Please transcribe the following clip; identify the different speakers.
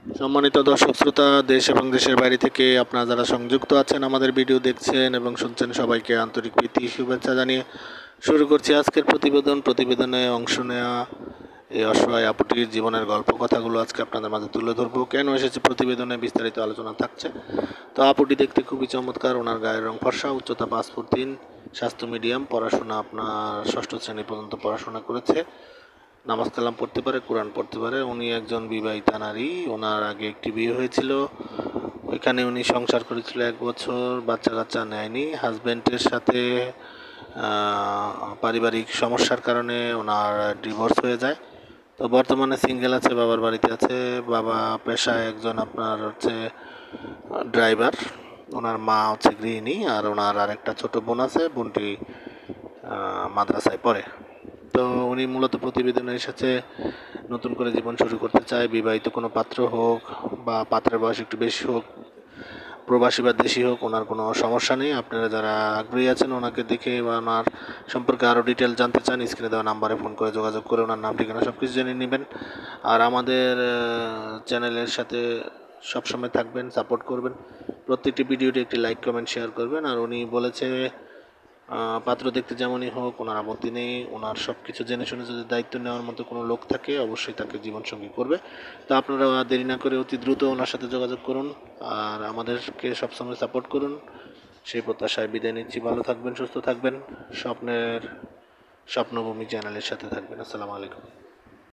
Speaker 1: সম্মানিত দর্শক শ্রোতা, দেশ এবং দেশের বাইরে থেকে আপনারা যারা সংযুক্ত আছেন আমাদের ভিডিও দেখছেন এবং শুনছেন, সবাইকে আন্তরিক প্রীতি শুভেচ্ছা জানিয়ে শুরু করছি আজকের প্রতিবেদনে অংশ নেওয়া এই অসহায় আপুটির জীবনের গল্প কথাগুলো আজকে আপনাদের মাঝে তুলে ধরবো। কেন এসেছে প্রতিবেদনে বিস্তারিত আলোচনা থাকছে। তো আপুটি দেখতে খুবই চমৎকার, ওনার গায়ের রং ফর্সা, উচ্চতা 5 ফুট 3, স্বাস্থ্য মিডিয়াম, পড়াশোনা আপনার 6ষ্ঠ শ্রেণী পর্যন্ত পড়াশোনা করেছে, নামাজ কালাম পড়তে পারে, কোরআন পড়তে পারে। উনি একজন বিবাহিতা নারী, ওনার আগে একটি বিয়ে হয়েছিল, ওইখানে উনি সংসার করেছিল 1 বছর, বাচ্চা কাচ্চা নেয়নি। হাজব্যান্ডের সাথে পারিবারিক সমস্যার কারণে ওনার ডিভোর্স হয়ে যায়। তো বর্তমানে সিঙ্গেল আছে, বাবার বাড়িতে আছে। বাবা পেশায় একজন আপনার হচ্ছে ড্রাইভার, ওনার মা হচ্ছে গৃহিণী, আর ওনার আরেকটা ছোট বোন আছে, বোনটি মাদ্রাসায় পড়ে। তো উনি মূলত প্রতিবেদনে এসেছে নতুন করে জীবন শুরু করতে চায়। বিবাহিত কোনো পাত্র হোক বা পাত্রের বয়স একটু বেশি হোক, প্রবাসী বা দেশি হোক, ওনার কোনো সমস্যা নেই। আপনারা যারা আগ্রহী আছেন ওনাকে দেখে বা ওনার সম্পর্কে আরও ডিটেল জানতে চান, স্ক্রিনে দেওয়া নাম্বারে ফোন করে যোগাযোগ করে ওনার নাম ঠিকানা সব কিছু জেনে নেবেন। আর আমাদের চ্যানেলের সাথে সবসময় থাকবেন, সাপোর্ট করবেন, প্রত্যেকটি ভিডিওতে একটি লাইক কমেন্ট শেয়ার করবেন। আর উনি বলেছে পাত্র দেখতে যেমনই হোক ওনার আপত্তি নেই, ওনার সব কিছু জেনে শুনে যদি দায়িত্ব নেওয়ার মতো কোনো লোক থাকে অবশ্যই তাকে জীবনসঙ্গী করবে। তো আপনারা দেরি না করে অতি দ্রুত ওনার সাথে যোগাযোগ করুন আর আমাদেরকে সবসময় সাপোর্ট করুন, সেই প্রত্যাশায় বিদায় নিচ্ছি। ভালো থাকবেন, সুস্থ থাকবেন, স্বপ্নভূমি চ্যানেলের সাথে থাকবেন। আসসালামু আলাইকুম।